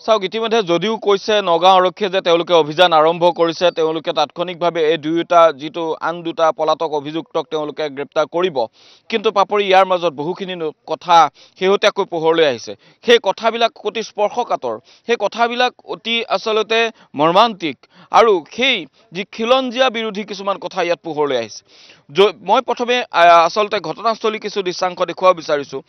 চাওক ইতিমধ্যে যদিও কৈছে নগাঁও আৰক্ষীয়ে যে তেওঁলোকে অভিযান আৰম্ভ কৰিছে, তেওঁলোকে তাৎক্ষণিকভাৱে এই যিটো আন দুটা পলাতক অভিযুক্তক তেওঁলোকে গ্ৰেপ্তাৰ কৰিব, কিন্তু পাপৰি ইয়াৰ মাজত বহুখিনি কথা শেহতীয়াকৈ পোহৰলৈ আহিছে। সেই কথাবিলাক অতি স্পৰ্শকাতৰ, সেই কথাবিলাক অতি আচলতে মৰ্মান্তিক, আৰু সেই যি খিলঞ্জীয়া বিৰোধী কিছুমান কথা ইয়াত পোহৰলৈ আহিছে। মই প্ৰথমে আচলতে ঘটনাস্থলী কিছু দৃশ্যাংশ দেখুৱাব বিচাৰিছোঁ।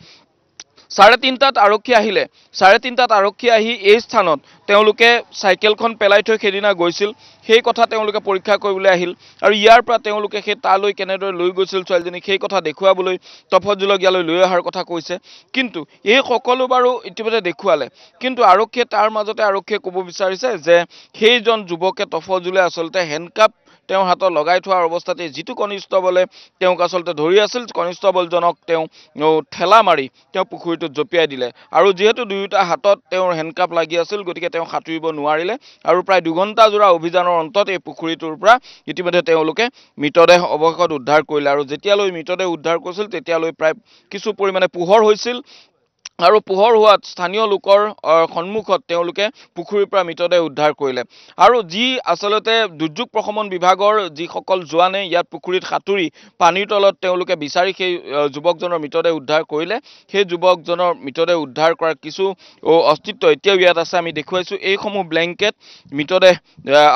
3:30 আৰক্ষী আহিলে, 3:30 আৰক্ষী আহি এই স্থানত তেওঁলোকে চাইকেলখন পেলাই থৈ সেইদিনা গৈছিল, সেই কথা তেওঁলোকে পৰীক্ষা কৰিবলৈ আহিল, আৰু ইয়াৰ পৰা তেওঁলোকে সেই তালৈ কেনেদৰে লৈ গৈছিল ছোৱালীজনীক সেই কথা দেখুৱাবলৈ তফজুলক ইয়ালৈ লৈ অহাৰ কথা কৈছে। কিন্তু এই সকলো বাৰু ইতিমধ্যে দেখুৱালে, কিন্তু আৰক্ষীয়ে তাৰ মাজতে আৰক্ষীয়ে ক'ব বিচাৰিছে যে সেইজন যুৱকে তফজুলে আচলতে হেণ্ডকাপ তেওঁৰ হাতত লগাই থোৱাৰ অৱস্থাতে যিটো কনিষ্টবলে তেওঁক আচলতে ধৰি আছিল, কনিষ্টবলজনক তেওঁ ঠেলা মাৰি তেওঁ পুখুৰীটোত জঁপিয়াই দিলে, আৰু যিহেতু দুয়োটা হাতত তেওঁৰ হেণ্ডকাপ লাগি আছিল গতিকে তেওঁ সাঁতুৰিব নোৱাৰিলে, আৰু প্ৰায় 2 ঘণ্টা জোৰা অভিযানৰ অন্তত এই পুখুৰীটোৰ পৰা ইতিমধ্যে তেওঁলোকে মৃতদেহ অৱশেষত উদ্ধাৰ কৰিলে। আৰু যেতিয়ালৈ মৃতদেহ উদ্ধাৰ কৰিছিল তেতিয়ালৈ প্ৰায় কিছু পৰিমাণে পোহৰ হৈছিল, আৰু পোহৰ হোৱাত স্থানীয় লোকৰ সন্মুখত তেওঁলোকে পুখুৰীৰ পৰা মৃতদেহ উদ্ধাৰ কৰিলে। আৰু যি আচলতে দুৰ্যোগ প্ৰশমন বিভাগৰ যিসকল জোৱানে ইয়াত পুখুৰীত সাঁতুৰি পানীৰ তলত তেওঁলোকে বিচাৰি সেই যুৱকজনৰ মৃতদেহ উদ্ধাৰ কৰিলে, সেই যুৱকজনৰ মৃতদেহ উদ্ধাৰ কৰাৰ কিছু অস্তিত্ব এতিয়াও ইয়াত আছে। আমি দেখুৱাইছোঁ এইসমূহ ব্লেংকেট মৃতদেহ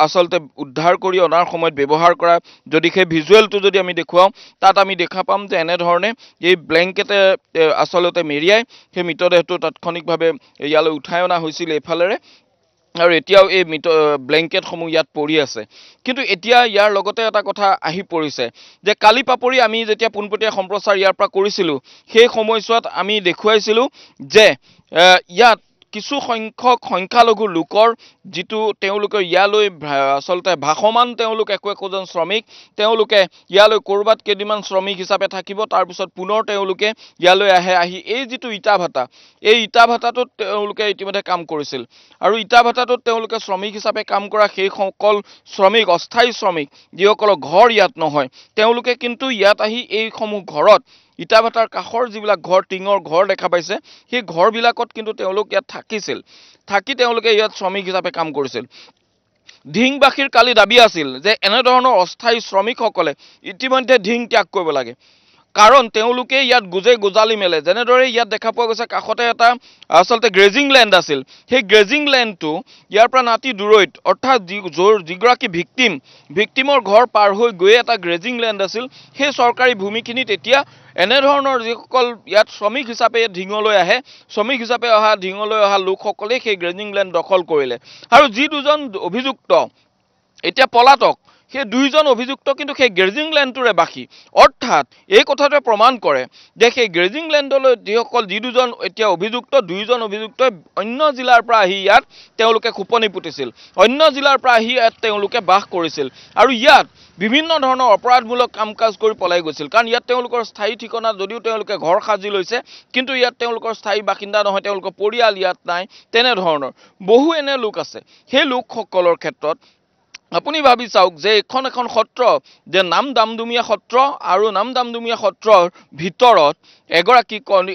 আচলতে উদ্ধাৰ কৰি অনাৰ সময়ত ব্যৱহাৰ কৰা। যদি সেই ভিজুৱেলটো যদি আমি দেখুৱাওঁ, তাত আমি দেখা পাম যে এনেধৰণে এই ব্লেংকেটে আচলতে মেৰিয়াই সেই মৃতদেহটো তাৎক্ষণিকভাৱে ইয়ালৈ উঠাই অনা হৈছিল এইফালেৰে, আৰু এতিয়াও এই ব্লেংকেটসমূহ ইয়াত পৰি আছে। কিন্তু এতিয়া ইয়াৰ লগতে এটা কথা আহি পৰিছে যে কালি পাপৰি আমি যেতিয়া পোনপটীয়া সম্প্ৰচাৰ ইয়াৰ পৰা কৰিছিলোঁ, সেই সময়ছোৱাত আমি দেখুৱাইছিলোঁ যে ইয়াত কিছু সংখ্যালঘু লোকৰ যিটো তেওঁলোকে ইয়ালৈ আচলতে ভাসমান তেওঁলোক একোজন শ্ৰমিক, তেওঁলোকে ইয়ালৈ ক'ৰবাত কেইদিনমান শ্ৰমিক হিচাপে থাকিব, তাৰপিছত পুনৰ তেওঁলোকে ইয়ালৈ আহি এই যিটো ইটা ভাটা, এই ইটা ভাটাটোত তেওঁলোকে ইতিমধ্যে কাম কৰিছিল, আৰু ইটা ভাটাটোত তেওঁলোকে শ্ৰমিক হিচাপে কাম কৰা সেইসকল শ্ৰমিক, অস্থায়ী শ্ৰমিক যিসকলৰ ঘৰ ইয়াত নহয়, তেওঁলোকে কিন্তু ইয়াত আহি এইসমূহ ঘৰত ইটা ভাটাৰ কাষৰ যিবিলাক ঘৰ, টিঙৰ ঘৰ দেখা পাইছে, সেই ঘৰবিলাকত কিন্তু তেওঁলোক ইয়াত থাকি তেওঁলোকে ইয়াত শ্ৰমিক হিচাপে কাম কৰিছিল। ধিংবাসীৰ কালি দাবী আছিল যে এনেধৰণৰ অস্থায়ী শ্ৰমিকসকলে ইতিমধ্যে ধিং ত্যাগ কৰিব লাগে, কাৰণ তেওঁলোকে ইয়াত গোজালি মেলে। যেনেদৰে ইয়াত দেখা পোৱা গৈছে কাষতে এটা আচলতে গ্ৰেজিং লেণ্ড আছিল, সেই গ্ৰেজিং লেণ্ডটো ইয়াৰ পৰা নাতি দূৰৈত, অৰ্থাৎ যিগৰাকী ভিক্টিমৰ ঘৰ পাৰ হৈ গৈয়ে এটা গ্ৰেজিং লেণ্ড আছিল, সেই চৰকাৰী ভূমিখিনিত এতিয়া এনেধৰণৰ যিসকল ইয়াত শ্ৰমিক হিচাপে ধিঙলৈ আহে, শ্ৰমিক হিচাপে ধিঙলৈ অহা লোকসকলে সেই গ্ৰেজিং লেণ্ড দখল কৰিলে। আৰু যি দুজন অভিযুক্ত এতিয়া পলাতক, সেই দুইজন অভিযুক্ত কিন্তু সেই গ্ৰেজিং লেণ্ডটোৰে বাসী, অৰ্থাৎ এই কথাটোৱে প্ৰমাণ কৰে যে সেই গ্ৰেজিং লেণ্ডলৈ যি দুজন এতিয়া অভিযুক্ত, দুইজন অভিযুক্তই অন্য জিলাৰ পৰা আহি ইয়াত তেওঁলোকে খোপনি পুতিছিল, অন্য জিলাৰ পৰা আহি ইয়াত তেওঁলোকে বাস কৰিছিল, আৰু ইয়াত বিভিন্ন ধৰণৰ অপৰাধমূলক কাম কাজ কৰি পলাই গৈছিল। কাৰণ ইয়াত তেওঁলোকৰ স্থায়ী ঠিকনা, যদিও তেওঁলোকে ঘৰ সাজি লৈছে, কিন্তু ইয়াত তেওঁলোকৰ স্থায়ী বাসিন্দা নহয়, তেওঁলোকৰ পৰিয়াল ইয়াত নাই, তেনেধৰণৰ বহু এনে লোক আছে। সেই লোকসকলৰ ক্ষেত্ৰত আপুনি ভাবি চাওক যে এখন সত্ৰ, যে নাম দামদুমীয়া সত্ৰ, আৰু নাম দামদুমীয়া সত্ৰৰ ভিতৰত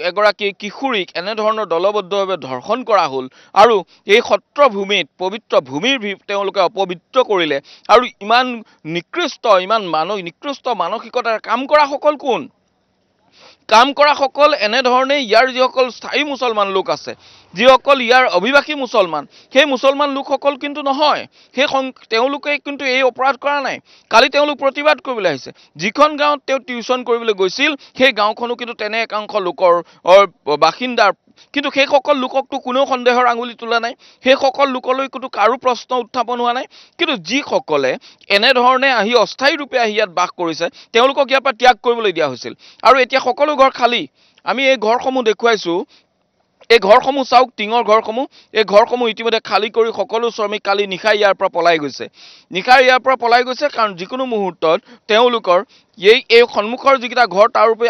এগৰাকী কিশোৰীক এনেধৰণৰ দলবদ্ধভাৱে ধৰ্ষণ কৰা হ'ল, আৰু এই সত্ৰ ভূমিত, পবিত্ৰ ভূমিৰ তেওঁলোকে অপবিত্ৰ কৰিলে, আৰু ইমান নিকৃষ্ট মানসিকতাৰে কাম কৰা সকল কোন? কাম কৰা সকল এনেধৰণে ইয়াৰ যিসকল স্থায়ী মুছলমান লোক আছে, যিসকল ইয়াৰ অভিবাসী মুছলমান, সেই মুছলমান লোকসকল কিন্তু নহয়, তেওঁলোকে কিন্তু এই অপৰাধ কৰা নাই। কালি তেওঁলোক প্ৰতিবাদ কৰিবলৈ আহিছে। যিখন গাঁৱত তেওঁ টিউচন কৰিবলৈ গৈছিল, সেই গাঁওখনো কিন্তু তেনে একাংশ লোকৰ বাসিন্দাৰ, কিন্তু সেইসকল লোককতো কোনেও সন্দেহৰ আঙুলি তোলা নাই, সেইসকল লোকলৈ কিন্তু কাৰো প্ৰশ্ন উত্থাপন হোৱা নাই। কিন্তু যিসকলে এনেধৰণে আহি অস্থায়ী ৰূপে আহি ইয়াত বাস কৰিছে, তেওঁলোকক ইয়াৰ পৰা ত্যাগ কৰিবলৈ দিয়া হৈছিল, আৰু এতিয়া সকলো ঘৰ খালী। আমি এই ঘৰসমূহ দেখুৱাইছোঁ, এই ঘৰসমূহ চাওক, টিঙৰ ঘৰসমূহ, এই ঘৰসমূহ ইতিমধ্যে খালী কৰি সকলো শ্ৰমিক কালি নিশাই ইয়াৰ পৰা পলাই গৈছে, কাৰণ যিকোনো মুহূৰ্তত তেওঁলোকৰ এই সন্মুখৰ যিকেইটা ঘৰ, তাৰ উপৰি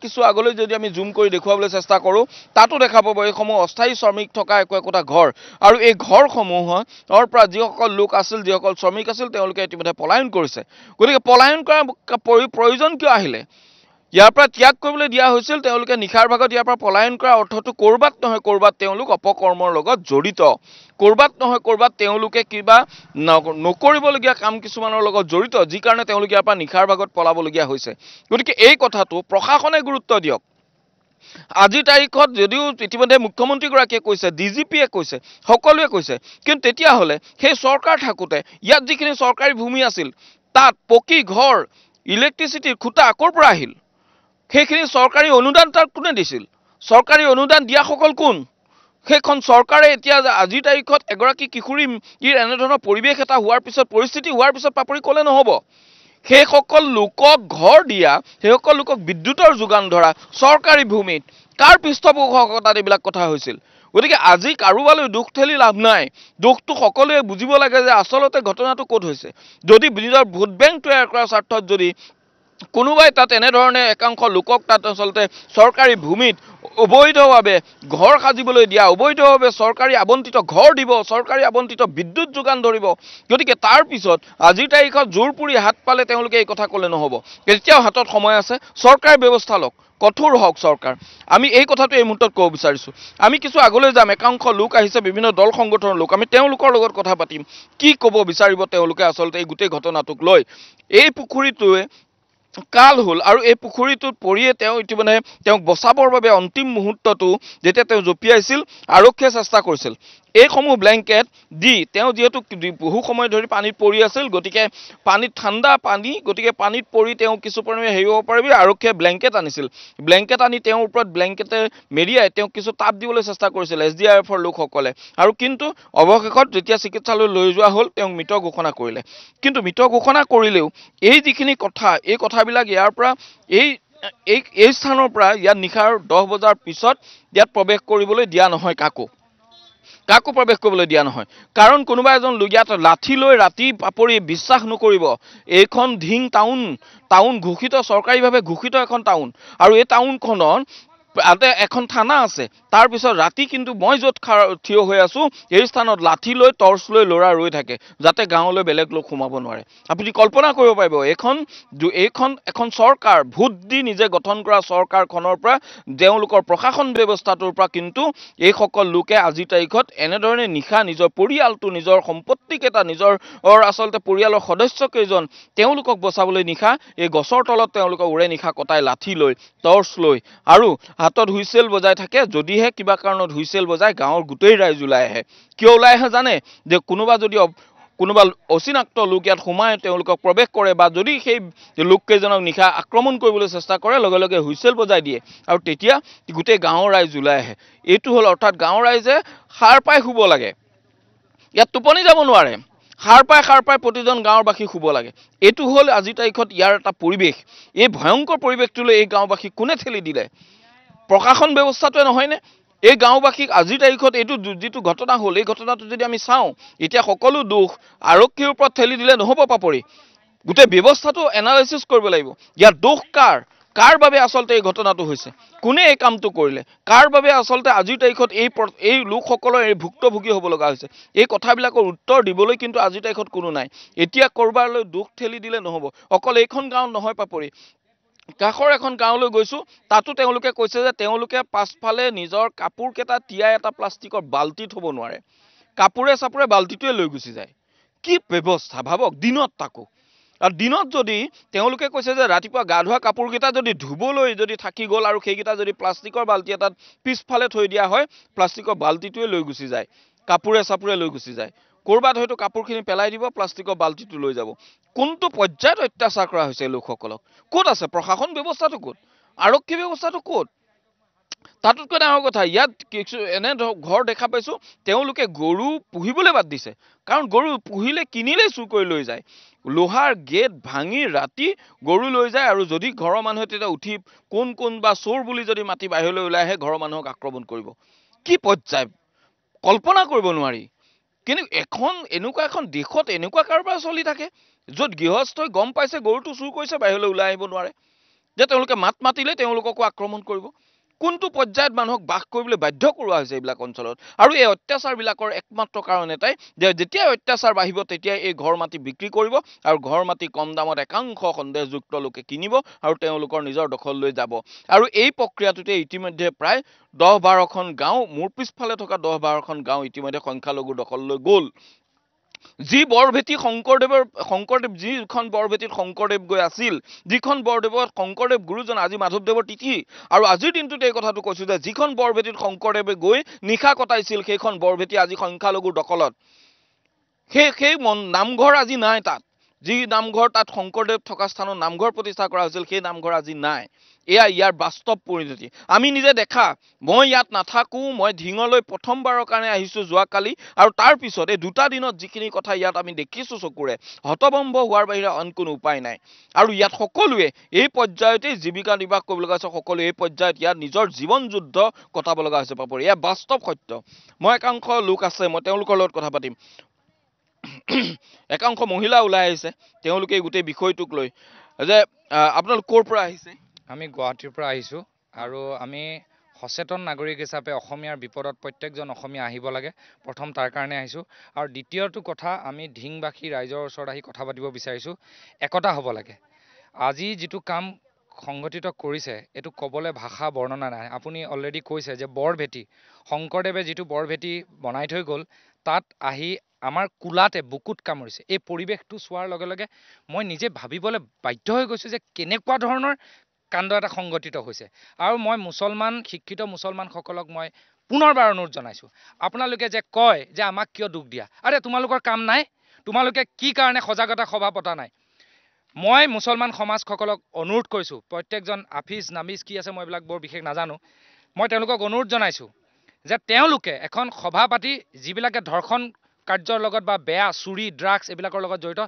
কিছু আগলৈ যদি আমি জুম কৰি দেখুৱাবলৈ চেষ্টা কৰোঁ, তাতো দেখা পাব এইসমূহ অস্থায়ী শ্ৰমিক থকা একোটা ঘৰ, আৰু এই ঘৰসমূহৰ পৰা যিসকল লোক আছিল, যিসকল শ্ৰমিক আছিল, তেওঁলোকে ইতিমধ্যে পলায়ন কৰিছে। গতিকে পলায়ন কৰাৰ প্ৰয়োজন কিয় আহিলে? ইয়াৰ পৰা ত্যাগ কৰিবলৈ দিয়া হৈছিল তেওঁলোকে নিশাৰ ভাগত ইয়াৰ পৰা পলায়ন কৰা অৰ্থটো কৰবাত নহয় কৰবাত তেওঁলোক অপকৰ্মৰ লগত জড়িত কৰবাত নহয় কৰবাত তেওঁলোকে কিবা নকৰিবলগীয়া কাম কিছুমানৰ লগত জড়িত যি কাৰণে তেওঁলোকে ইয়াৰ পৰা নিশাৰ ভাগত পলাবলগীয়া হৈছে গতিকে এই কথাটো প্ৰশাসনে গুৰুত্ব দিয়ক আজিৰ তাৰিখত যদিও ইতিমধ্যে মুখ্যমন্ত্ৰীগৰাকীয়ে কৈছে ডিজিপিয়ে কৈছে সকলোৱে কৈছে কিন্তু তেতিয়াহ'লে সেই চৰকাৰ থাকোঁতে ইয়াত যিখিনি চৰকাৰী ভূমি আছিল তাত পকী ঘৰ ইলেক্ট্ৰিচিটিৰ খুঁটা ক'ৰ পৰা আহিল সেইখিনি চৰকাৰী অনুদান তাক কোনে দিছিল চৰকাৰী অনুদান দিয়াসকল কোন সেইখন চৰকাৰে এতিয়া আজিৰ তাৰিখত এগৰাকী কিশোৰী এনেধৰণৰ পৰিৱেশ এটা হোৱাৰ পিছত পৰিস্থিতি হোৱাৰ পিছত পাপৰি ক'লে নহ'ব সেইসকল লোকক ঘৰ দিয়া সেইসকল লোকক বিদ্যুতৰ যোগান ধৰা চৰকাৰী ভূমিত কাৰ পৃষ্ঠপোষকতাত এইবিলাক কথা হৈছিল গতিকে আজি কাৰোবালৈ দুখ ঠেলি লাভ নাই দুখটো সকলোৱে বুজিব লাগে যে আচলতে ঘটনাটো ক'ত হৈছে যদি নিজৰ ভোট বেংক তৈয়াৰ কৰাৰ স্বাৰ্থত যদি কোনোবাই তাত এনেধৰণে একাংশ লোকক তাত আচলতে চৰকাৰী ভূমিত অবৈধভাৱে ঘৰ সাজিবলৈ দিয়া অবৈধভাৱে চৰকাৰী আবণ্টিত ঘৰ দিব চৰকাৰী আবণ্টিত বিদ্যুৎ যোগান ধৰিব গতিকে তাৰ পিছত আজিৰ তাৰিখত জোৰ পুৰি হাত পালে তেওঁলোকে এই কথা ক'লে নহ'ব এতিয়াও হাতত সময় আছে চৰকাৰী ব্যৱস্থা লওক কঠোৰ হওক চৰকাৰ আমি এই কথাটো এই মুহূৰ্তত ক'ব বিচাৰিছোঁ আমি কিছু আগলৈ যাম একাংশ লোক আহিছে বিভিন্ন দল সংগঠনৰ লোক আমি তেওঁলোকৰ লগত কথা পাতিম কি ক'ব বিচাৰিব তেওঁলোকে আচলতে এই গোটেই ঘটনাটোক লৈ এই পুখুৰীটোৱে কাল হ'ল আৰু এই পুখুৰীটোত পৰিয়ে তেওঁ ইতিমধ্যে তেওঁক বচাবৰ বাবে অন্তিম মুহূৰ্তটো যেতিয়া তেওঁ জঁপিয়াইছিল আৰক্ষীয়ে চেষ্টা কৰিছিল এইসমূহ ব্লেংকেট দি তেওঁ যিহেতু বহু সময় ধৰি পানীত পৰি আছিল গতিকে পানীত ঠাণ্ডা পানী গতিকে পানীত পৰি তেওঁ কিছু পৰিমাণে হেৰি হ'ব পাৰিবি আৰক্ষীয়ে ব্লেংকেট আনিছিল ব্লেংকেট আনি তেওঁৰ ওপৰত ব্লেংকেটে মেৰিয়াই তেওঁক কিছু তাপ দিবলৈ চেষ্টা কৰিছিল SDRFৰ লোকসকলে আৰু কিন্তু অৱশেষত যেতিয়া চিকিৎসালয়লৈ লৈ যোৱা হ'ল তেওঁক মৃত ঘোষণা কৰিলে কিন্তু মৃত ঘোষণা কৰিলেও এই যিখিনি কথা এই কথাবিলাক ইয়াৰ পৰা এই স্থানৰ পৰা ইয়াত নিশাৰ 10 বজাৰ পিছত ইয়াত প্ৰৱেশ কৰিবলৈ দিয়া নহয় কাকো প্ৰৱেশ কৰিবলৈ দিয়া নহয় কাৰণ কোনোবা এজন ইয়াত লাঠি লৈ ৰাতি পাপৰি বিশ্বাস নকৰিব এইখন ধিং টাউন ঘোষিত চৰকাৰীভাৱে ঘোষিত এখন টাউন আৰু এই টাউনখনৰ তাতে এখন থানা আছে তাৰ পিছত ৰাতি কিন্তু মই য'ত থিয় হৈ আছোঁ এই স্থানত লাঠি লৈ টৰ্চ লৈ ল'ৰা ৰৈ থাকে যাতে গাঁৱলৈ বেলেগ লোক সোমাব নোৱাৰে আপুনি কল্পনা কৰিব পাৰিব এখন চৰকাৰ ভোট দি নিজে গঠন কৰা চৰকাৰখনৰ পৰা তেওঁলোকৰ প্ৰশাসন ব্যৱস্থাটোৰ পৰা কিন্তু এইসকল লোকে আজিৰ তাৰিখত এনেধৰণে নিশা নিজৰ পৰিয়ালটো নিজৰ সম্পত্তিকেইটা নিজৰ আচলতে পৰিয়ালৰ সদস্যকেইজন তেওঁলোকক বচাবলৈ নিশা এই গছৰ তলত তেওঁলোকক উৰে নিশা কটাই লাঠি লৈ টৰ্চ লৈ আৰু হাতত হুইচেল বজাই থাকে যদিহে কিবা কাৰণত হুইচেল বজাই গাঁৱৰ গোটেই ৰাইজ ওলাই আহে কিয় ওলাই আহে জানে যে কোনোবা অচিনাক্ত লোক ইয়াত সোমাই তেওঁলোকক প্ৰৱেশ কৰে বা যদি সেই লোককেইজনক নিশা আক্ৰমণ কৰিবলৈ চেষ্টা কৰে লগে লগে হুইচেল বজাই দিয়ে আৰু তেতিয়া গোটেই গাঁৱৰ ৰাইজ ওলাই আহে এইটো হ'ল অৰ্থাৎ গাঁৱৰ ৰাইজে সাৰ পাই শুব লাগে ইয়াত টোপনি যাব নোৱাৰে সাৰ পাই প্ৰতিজন গাঁৱৰবাসী শুব লাগে এইটো হ'ল আজিৰ তাৰিখত ইয়াৰ এটা পৰিৱেশ এই ভয়ংকৰ পৰিৱেশটোলৈ এই গাঁওবাসীক কোনে ঠেলি দিলে প্ৰশাসন ব্যৱস্থাটোৱে নহয়নে এই গাঁওবাসীক আজিৰ তাৰিখত এইটো যিটো ঘটনা হ'ল এই ঘটনাটো যদি আমি চাওঁ এতিয়া সকলো দোষ আৰক্ষীৰ ওপৰত ঠেলি দিলে নহ'ব পাপৰি গোটেই ব্যৱস্থাটো এনালাইচিছ কৰিব লাগিব ইয়াৰ দোষ কাৰ বাবে আচলতে এই ঘটনাটো হৈছে কোনে এই কামটো কৰিলে কাৰ বাবে আচলতে আজিৰ তাৰিখত এই লোকসকলৰ এই ভুক্তভোগী হ'ব লগা হৈছে এই কথাবিলাকৰ উত্তৰ দিবলৈ কিন্তু আজিৰ তাৰিখত কোনো নাই এতিয়া কৰবালৈ দোষ ঠেলি দিলে নহ'ব অকল এইখন গাঁও নহয় পাপৰি কাষৰ এখন গাঁৱলৈ গৈছোঁ তাতো তেওঁলোকে কৈছে যে তেওঁলোকে পাছফালে নিজৰ কাপোৰকেইটা তিয়াই এটা প্লাষ্টিকৰ বাল্টি থ'ব নোৱাৰে কাপোৰে চাপোৰে বাল্টিটোৱে লৈ গুচি যায় কি ব্যৱস্থা ভাবক দিনত তাকো আৰু দিনত যদি তেওঁলোকে কৈছে যে ৰাতিপুৱা গা ধোৱা কাপোৰকেইটা যদি ধুবলৈ যদি থাকি গ'ল আৰু সেইকেইটা যদি প্লাষ্টিকৰ বাল্টি এটাত পিছফালে থৈ দিয়া হয় প্লাষ্টিকৰ বাল্টিটোৱে লৈ গুচি যায় কাপোৰে চাপোৰে লৈ গুচি যায় কৰবাত হয়তো কাপোৰখিনি পেলাই দিব প্লাষ্টিকৰ বাল্টিটো লৈ যাব কোনটো পৰ্যায়ত অত্যাচাৰ কৰা হৈছে লোকসকলক ক'ত আছে প্ৰশাসন ব্যৱস্থাটো ক'ত আৰক্ষী ব্যৱস্থাটো ক'ত তাতোতকৈ ডাঙৰ কথা ইয়াত কিছু এনে ঘৰ দেখা পাইছোঁ তেওঁলোকে গৰু পুহিবলৈ বাদ দিছে কাৰণ গৰু পুহিলে কিনিলেই চুৰ কৰি লৈ যায় লোহাৰ গেট ভাঙি ৰাতি গৰু লৈ যায় আৰু যদি ঘৰৰ মানুহে তেতিয়া উঠি কোন বা চোৰ বুলি যদি মাতি বাহিৰলৈ ওলাই আহে ঘৰৰ মানুহক আক্ৰমণ কৰিব কি পৰ্যায় কল্পনা কৰিব নোৱাৰি কিন্তু এনেকুৱা এখন দেশত এনেকুৱা কাৰবাৰ চলি থাকে য'ত গৃহস্থই গম পাইছে গৰুটো চুৰ কৰিছে বাহিৰলৈ ওলাই আহিব নোৱাৰে যে তেওঁলোকে মাত মাতিলে তেওঁলোককো আক্ৰমণ কৰিব কোনটো পৰ্যায়ত মানুহক বাস কৰিবলৈ বাধ্য কৰোৱা হৈছে এইবিলাক অঞ্চলত আৰু এই অত্যাচাৰবিলাকৰ একমাত্ৰ কাৰণ এটাই যে যেতিয়া অত্যাচাৰ বাঢ়িব তেতিয়া এই ঘৰ মাটি বিক্ৰী কৰিব আৰু ঘৰ মাটি কম দামত একাংশ সন্দেহযুক্ত লোকে কিনিব আৰু তেওঁলোকৰ নিজৰ দখললৈ যাব আৰু এই প্ৰক্ৰিয়াটোতে ইতিমধ্যে প্ৰায় 10-12খন গাঁও মোৰ পিছফালে থকা 10-12খন গাঁও ইতিমধ্যে সংখ্যালঘু দখললৈ গ'ল যি বৰভেটি শংকৰদেৱ যিখন বৰভেটিত শংকৰদেৱ গৈ আছিল যিখন বৰদেৱত শংকৰদেৱ গুৰুজন আজি মাধৱদেৱৰ তিথি আৰু আজিৰ দিনটোতে এই কথাটো কৈছো যে যিখন বৰভেটিত শংকৰদেৱে গৈ নিশা কটাইছিল সেইখন বৰভেটি আজি সংখ্যালঘুৰ দখলত সেই নামঘৰ আজি নাই তাত যি নামঘৰ তাত শংকৰদেৱ থকা স্থানত নামঘৰ প্ৰতিষ্ঠা কৰা হৈছিল সেই নামঘৰ আজি নাই এয়া ইয়াৰ বাস্তৱ পৰিণতি আমি নিজে দেখা মই ইয়াত নাথাকো মই ঢিঙলৈ প্ৰথমবাৰৰ কাৰণে আহিছো যোৱাকালি আৰু তাৰ পিছত এই দুটা দিনত যিখিনি কথা ইয়াত আমি দেখিছো চকুৰে হতবম্ব হোৱাৰ বাহিৰে আন কোনো উপায় নাই আৰু ইয়াত সকলোৱে এই পৰ্যায়তে জীৱিকা নিৰ্বাহ কৰিব লগা আছে সকলোৱে এই পৰ্যায়ত ইয়াত নিজৰ জীৱন যুদ্ধ কটাব লগা হৈছে পাপৰি এয়া বাস্তৱ সত্য মই একাংশ লোক আছে মই তেওঁলোকৰ লগত কথা পাতিম একাংশ মহিলা ওলাই আহিছে তেওঁলোকে গোটেই বিষয়টোক লৈ যে আপোনালোক ক'ৰ পৰা আহিছে আমি গুৱাহাটীৰ পৰা আহিছো আৰু আমি সচেতন নাগৰিক হিচাপে অসমীয়াৰ বিপদত প্ৰত্যেকজন অসমীয়া আহিব লাগে প্ৰথম তাৰ কাৰণে আহিছো আৰু দ্বিতীয়টো কথা আমি ঢিংবাসী ৰাইজৰ ওচৰত আহি কথা পাতিব বিচাৰিছো একতা হ'ব লাগে আজি যিটো কাম সংগঠিত কৰিছে এটো কবলে ভাষা বৰ্ণনা নাই আপুনি অলৰেডি কৈছে যে বৰভেটি শংকৰদেৱে যিটো বৰভেটি বনাই থৈ গ'ল তাত আহি আমাৰ কুলাতে বুকুত কামুৰিছে এই পৰিৱেশটো চোৱাৰ লগে লগে মই নিজে ভাবিবলৈ বাধ্য হৈ গৈছো যে কেনেকুৱা ধৰণৰ কাণ্ড এটা সংগঠিত হৈছে আৰু মই মুছলমান শিক্ষিত মুছলমানসকলক মই পুনৰবাৰ অনুৰোধ জনাইছো আপোনালোকে যে কয় যে আমাক কিয় দুখ দিয়া আৰে তোমালোকৰ কাম নাই তোমালোকে কি কাৰণে সজাগতা সভা পতা নাই মই মুছলমান সমাজসকলক অনুৰোধ কৰিছো প্ৰত্যেকজন আফিজ নামিজ কি আছে মই এইবিলাক বৰ বিশেষ নাজানো মই তেওঁলোকক অনুৰোধ জনাইছো যে তেওঁলোকে এখন সভা পাতি যিবিলাকে ধৰ্ষণ কাৰ্যৰ লগত বা বেয়া চুৰি ড্ৰাগছ এইবিলাকৰ লগত জড়িত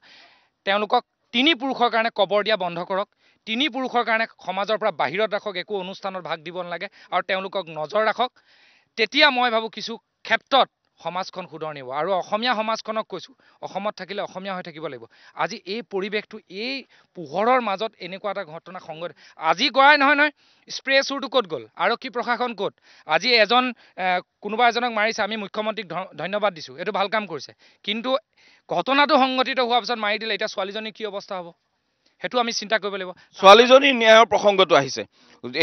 তেওঁলোকক তিনি পুৰুষৰ কাৰণে কবৰ দিয়া বন্ধ কৰক তিনি পুৰুষৰ কাৰণে সমাজৰ পৰা বাহিৰত ৰাখক একো অনুষ্ঠানত ভাগ দিব নালাগে আৰু তেওঁলোকক নজৰ ৰাখক তেতিয়া মই ভাবো কিছু ক্ষেত্ৰত সমাজখন শুধৰণি হ'ব আৰু অসমীয়া সমাজখনক কৈছো অসমত থাকিলে অসমীয়া হৈ থাকিব লাগিব আজি এই পৰিৱেশটো এই পোহৰৰ মাজত এনেকুৱা এটা ঘটনা সংঘটিত আজি গৰাই নহয় স্প্ৰে চুৰটো ক'ত গ'ল আৰক্ষী প্ৰশাসন ক'ত আজি এজন কোনোবা এজনক মাৰিছে আমি মুখ্যমন্ত্ৰীক ধন্যবাদ দিছো এইটো ভাল কাম কৰিছে কিন্তু ঘটনাটো সংঘটিত হোৱাৰ পিছত মাৰি দিলে এতিয়া ছোৱালীজনী কি অৱস্থা হ'ব হেতু আমি চিন্তা কৰিব লাগিব ছোৱালীজনী ন্যায়ৰ প্ৰসংগটো আহিছে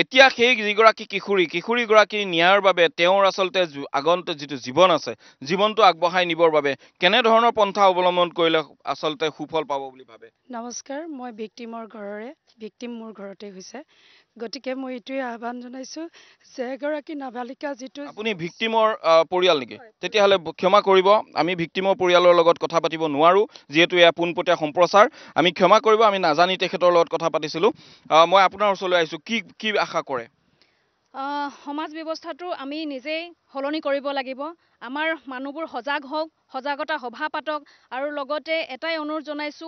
এতিয়া সেই যিগৰাকী কিশোৰী গৰাকী ন্যায়ৰ বাবে তেওঁৰ আচলতে আগন্তুক যিটো জীৱন আছে জীৱনটো আগবঢ়াই নিবৰ বাবে কেনে ধৰণৰ পন্থা অৱলম্বন কৰিলে আচলতে সুফল পাব বুলি ভাবে নমস্কাৰ মই ভিক্টিম মোৰ ঘৰতে হৈছে গতিকে মই এইটোৱে আহ্বান জনাইছো যে এগৰাকী নাবালিকা যিটো আপুনি ভিক্টিমৰ পৰিয়াল নেকি তেতিয়াহ'লে ক্ষমা কৰিব আমি ভিক্টিমৰ পৰিয়ালৰ লগত কথা পাতিব নোৱাৰো যেহেতু এয়া পোনপটীয়া সম্প্ৰচাৰ আমি ক্ষমা কৰিব আমি নাজানি তেখেতৰ লগত কথা পাতিছিলো মই আপোনাৰ ওচৰলৈ আহিছো কি আশা কৰে সমাজ ব্যৱস্থাটো আমি নিজেই সলনি কৰিব লাগিব আমাৰ মানুহবোৰ সজাগ হওক সজাগতা সভা পাতক আৰু লগতে এটাই অনুৰোধ জনাইছো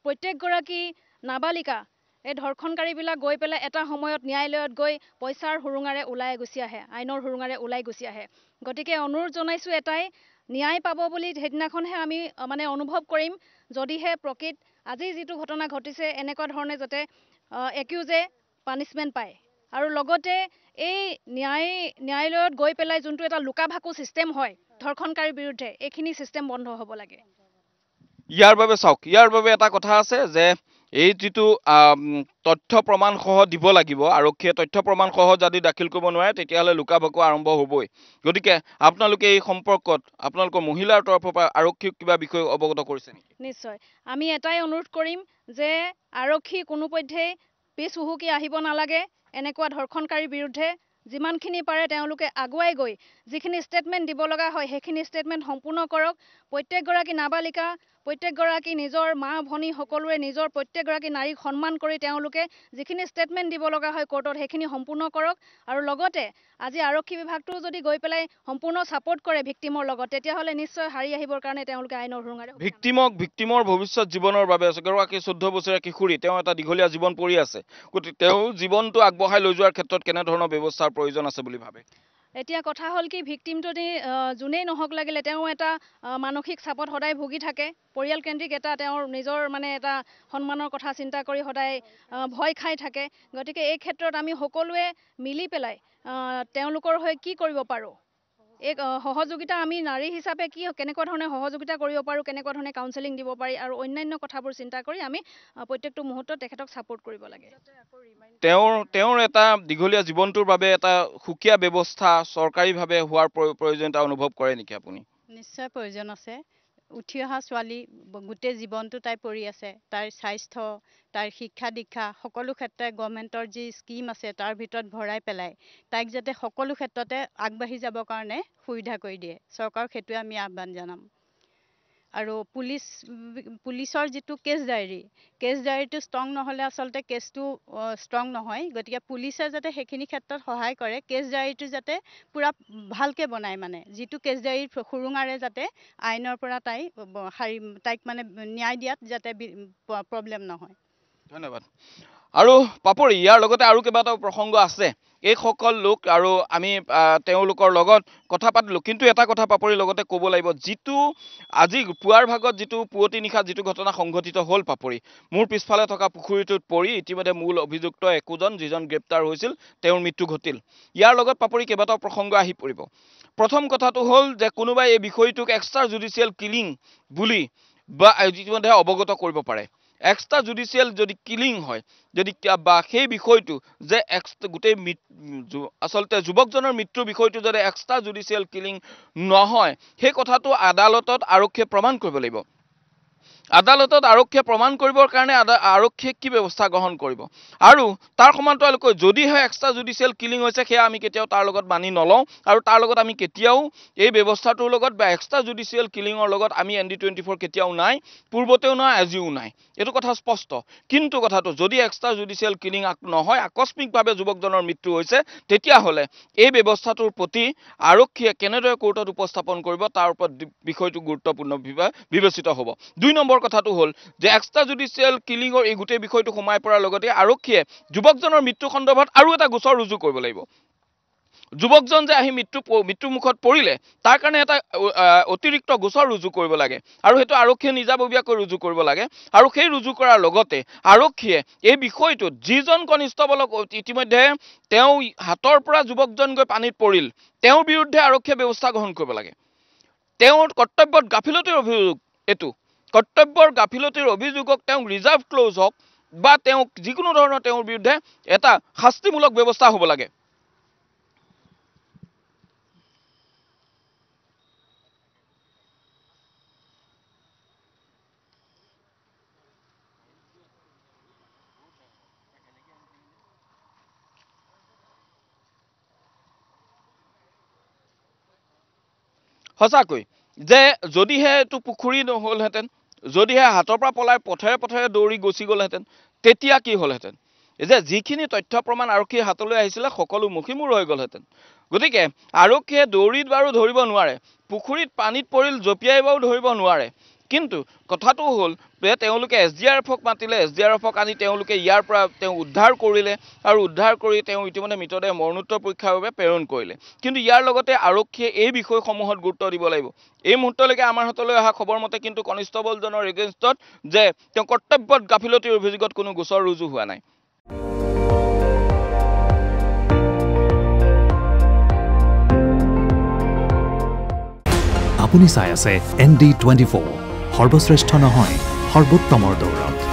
প্ৰত্যেকগৰাকী নাবালিকা এই ধৰ্ষণকাৰীবিলাক গৈ পেলাই এটা সময়ত ন্যায়ালয়ত গৈ পইচাৰ হুৰুঙাৰে ওলাই গুচি আহে আইনৰ হুৰুঙাৰে ওলাই গুচি আহে গতিকে অনুৰোধ জনাইছো এটাই ন্যায় পাব বুলি সেইদিনাখনহে আমি মানে অনুভৱ কৰিম যদিহে প্ৰকৃত আজি যিটো ঘটনা ঘটিছে এনেকুৱা ধৰণে যাতে একিউজে পানিশমেণ্ট পায় আৰু লগতে এই ন্যায়ালয়ত গৈ পেলাই যোনটো এটা লুকাভাকু সিস্টেম হয় ধৰ্ষণকাৰীৰ বিৰুদ্ধে এইখিনি সিস্টেম বন্ধ হ'ব লাগে ইয়াৰ বাবে চাওক ইয়াৰ বাবে এটা কথা আছে যে এই যিটো তথ্য প্ৰমাণ সহ দিব লাগিব আৰক্ষীয়ে তথ্য প্ৰমাণ সহ যদি দাখিল কৰিব নোৱাৰে তেতিয়াহ'লে লুকাভাকু আৰম্ভ হ'বই গতিকে আপোনালোকে এই সম্পৰ্কত আপোনালোকৰ মহিলাৰ তৰফৰ পৰা আৰক্ষীক কিবা বিষয় অৱগত কৰিছে নেকি নিশ্চয় আমি এটাই অনুৰোধ কৰিম যে আৰক্ষী কোনোপধ্যেই পিছ হুহুকি আহিব নালাগে এনেকুৱা ধৰ্ষণকাৰীৰ বিৰুদ্ধে যিমানখিনি পাৰে তেওঁলোকে আগুৱাই গৈ যিখিনি ষ্টেটমেণ্ট দিব লগা হয় সেইখিনি ষ্টেটমেণ্ট সম্পূৰ্ণ কৰক প্ৰত্যেকগৰাকী নাবালিকা প্ৰত্যেকগৰাকী নিজৰ মা ভনী সকলোৱে নিজৰ প্ৰত্যেকগৰাকী নাৰীক সন্মান কৰি তেওঁলোকে যিখিনি ষ্টেটমেণ্ট দিব লগা হয় কোৰ্টত সেইখিনি সম্পূৰ্ণ কৰক আৰু লগতে আজি আৰক্ষী বিভাগটো যদি গৈ পেলাই সম্পূৰ্ণ ছাপোৰ্ট কৰে ভিক্টিমৰ লগত তেতিয়াহ'লে নিশ্চয় হাৰি আহিবৰ কাৰণে তেওঁলোকে আইনৰ হুৰুঙাৰে ভিক্টিমৰ ভৱিষ্যত জীৱনৰ বাবে এগৰাকী 14 বছৰীয়া কিশোৰী তেওঁ এটা দীঘলীয়া জীৱন পৰি আছে গতিকে তেওঁ জীৱনটো আগবঢ়াই লৈ যোৱাৰ ক্ষেত্ৰত কেনে ধৰণৰ ব্যৱস্থাৰ প্ৰয়োজন আছে বুলি ভাবে এতিয়া কথা হ'ল কি ভিক্টিমজনী যোনেই নহওক লাগিলে তেওঁ এটা মানসিক চাপত সদায় ভুগি থাকে পৰিয়াল কেন্দ্ৰিক এটা তেওঁৰ নিজৰ মানে এটা সন্মানৰ কথা চিন্তা কৰি সদায় ভয় খাই থাকে গতিকে এই ক্ষেত্ৰত আমি সকলোৱে মিলি পেলাই তেওঁলোকৰ হৈ কি কৰিব পাৰোঁ এক সহযোগিতা আমি নাৰী হিচাপে কি কেনেকুৱা ধৰণে সহযোগিতা কৰিব পাৰোঁ কেনেকুৱা ধৰণে কাউন্সেলিং দিব পাৰি আৰু অন্যান্য কথাবোৰ চিন্তা কৰি আমি প্ৰত্যেকটো মুহূৰ্তত তেখেতক ছাপোৰ্ট কৰিব লাগে তেওঁৰ এটা দীঘলীয়া জীৱনটোৰ বাবে এটা সুকীয়া ব্যৱস্থা চৰকাৰীভাৱে হোৱাৰ প্ৰয়োজনীয়তা অনুভৱ কৰে নেকি আপুনি নিশ্চয় প্ৰয়োজন আছে উঠি অহা ছোৱালী গোটেই জীৱনটো তাই পৰি আছে তাইৰ স্বাস্থ্য তাইৰ শিক্ষা দীক্ষা সকলো ক্ষেত্ৰতে গভৰ্ণমেণ্টৰ যি স্কিম আছে তাৰ ভিতৰত ভৰাই পেলাই তাইক যাতে সকলো ক্ষেত্ৰতে আগবাঢ়ি যাবৰ কাৰণে সুবিধা কৰি দিয়ে চৰকাৰক সেইটোৱে আমি আহ্বান জনাম আৰু পুলিচৰ যিটো কেছ ডায়েৰীটো ষ্ট্ৰং নহ'লে আচলতে কেছটো ষ্ট্ৰং নহয় গতিকে পুলিচে যাতে সেইখিনি ক্ষেত্ৰত সহায় কৰে কেছ ডায়েৰীটো যাতে পুৰা ভালকৈ বনায় মানে যিটো কেছ ডায়েৰীৰ সুৰুঙাৰে যাতে আইনৰ পৰা তাইক মানে ন্যায় দিয়াত যাতে প্ৰব্লেম নহয় ধন্যবাদ আৰু পাপৰি ইয়াৰ লগতে আৰু কেইবাটাও প্ৰসংগ আছে এইসকল লোক আৰু আমি তেওঁলোকৰ লগত কথা পাতিলোঁ কিন্তু এটা কথা পাপৰিৰ লগতে ক'ব লাগিব যিটো আজি পুৱাৰ ভাগত যিটো পুৱতি নিশা যিটো ঘটনা সংঘটিত হ'ল পাপৰি মোৰ পিছফালে থকা পুখুৰীটোত পৰি ইতিমধ্যে মূল অভিযুক্ত একোজন যিজন গ্ৰেপ্তাৰ হৈছিল তেওঁৰ মৃত্যু ঘটিল ইয়াৰ লগত পাপৰি কেইবাটাও প্ৰসংগ আহি পৰিব প্ৰথম কথাটো হ'ল যে কোনোবাই এই বিষয়টোক এক্সট্ৰা জুডিচিয়েল কিলিং বুলি বা ইতিমধ্যে অৱগত কৰিব পাৰে এক্সট্ৰা জুডিচিয়েল যদি কিলিং হয় যদি বা সেই বিষয়টো যে গোটেই আচলতে যুৱকজনৰ মৃত্যুৰ বিষয়টো যদি এক্সট্ৰা জুডিচিয়েল কিলিং নহয় সেই কথাটো আদালতত আৰক্ষীয়ে প্ৰমাণ কৰিব লাগিব আদালতত আৰক্ষীয়ে প্ৰমাণ কৰিবৰ কাৰণে আৰক্ষীয়ে কি ব্যৱস্থা গ্ৰহণ কৰিব আৰু তাৰ সমান্তৰালকৈ যদিহে এক্সট্ৰা জুডিচিয়েল কিলিং হৈছে সেয়া আমি কেতিয়াও তাৰ লগত মানি নলওঁ আৰু তাৰ লগত আমি কেতিয়াও এই ব্যৱস্থাটোৰ লগত বা এক্সট্ৰা জুডিচিয়েল কিলিঙৰ লগত আমি ND24 কেতিয়াও নাই পূৰ্বতেও নাই আজিও নাই এইটো কথা স্পষ্ট কিন্তু কথাটো যদি এক্সট্ৰা জুডিচিয়েল কিলিং নহয় আকস্মিকভাৱে যুৱকজনৰ মৃত্যু হৈছে তেতিয়াহ'লে এই ব্যৱস্থাটোৰ প্ৰতি আৰক্ষীয়ে কেনেদৰে কোৰ্টত উপস্থাপন কৰিব তাৰ ওপৰত বিষয়টো গুৰুত্বপূৰ্ণ বিবেচিত হ'ব 2 নম্বৰ কথাটো হ'ল যে এক্সট্ৰা জুডিচিয়েল কিলিঙৰ এই গোটেই বিষয়টো সোমাই পৰাৰ লগতে আৰক্ষীয়ে যুৱকজনৰ মৃত্যু সন্দৰ্ভত আৰু এটা গোচৰ ৰুজু কৰিব লাগিব যুৱকজন যে আহি মৃত্যু মুখত পৰিলে তাৰ কাৰণে এটা অতিৰিক্ত গোচৰ ৰুজু কৰিব লাগে আৰু হেতু আৰক্ষীয়ে নিজাববীয়াকৈ ৰুজু কৰিব লাগে আৰু সেই ৰুজু কৰাৰ লগতে আৰক্ষীয়ে এই বিষয়টো যিজন কনিষ্টবলক ইতিমধ্যে তেওঁ হাতৰ পৰা যুৱকজন গৈ পানীত পৰিল তেওঁৰ বিৰুদ্ধে আৰক্ষীয়ে ব্যৱস্থা গ্ৰহণ কৰিব লাগে তেওঁৰ কৰ্তব্যত গাফিলতিৰ অভিযোগ এটো কৰ্তব্যৰ গাফিলতিৰ অভিযোগক তেওঁ ৰিজাৰ্ভ ক্লজ হওক বা তেওঁ যিকোনো ধৰণৰ তেওঁৰ বিৰুদ্ধে এটা শাস্তিমূলক ব্যৱস্থা হ'ব লাগে সঁচাকৈ যে যদিহে এইটো পুখুৰী নহ'লহেঁতেন যদিহে হাতৰ পৰা পলাই পথেৰে দৌৰি গুচি গ'লহেঁতেন তেতিয়া কি হ'লহেঁতেন যে যিখিনি তথ্য প্ৰমাণ আৰক্ষীৰ হাতলৈ আহিছিলে সকলো মুখিমূৰ হৈ গ'লহেঁতেন গতিকে আৰক্ষীয়ে দৌৰিত বাৰু ধৰিব নোৱাৰে পুখুৰীত পানীত পৰিল জপিয়াই বাৰু ধৰিব নোৱাৰে কিন্তু কথাটো হ'ল যে তেওঁলোকে SDRFক মাতিলে SDRFক আনি তেওঁলোকে ইয়াৰ পৰা তেওঁ উদ্ধাৰ কৰিলে আৰু উদ্ধাৰ কৰি তেওঁ ইতিমধ্যে মৃতদেহ মৰণোত্তৰ পৰীক্ষাৰ বাবে প্ৰেৰণ কৰিলে কিন্তু ইয়াৰ লগতে আৰক্ষীয়ে এই বিষয়সমূহত গুৰুত্ব দিব লাগিব এই মুহূৰ্তলৈকে আমাৰ হাতলৈ অহা খবৰ মতে কিন্তু কনিষ্টবলজনৰ এগেইনষ্টত যে তেওঁ কৰ্তব্যত গাফিলতিৰ অভিযোগত কোনো গোচৰ ৰুজু হোৱা নাই আপুনি চাই আছে ND24 সৰ্বশ্ৰেষ্ঠ নহয় সৰ্বোত্তমৰ দৌৰত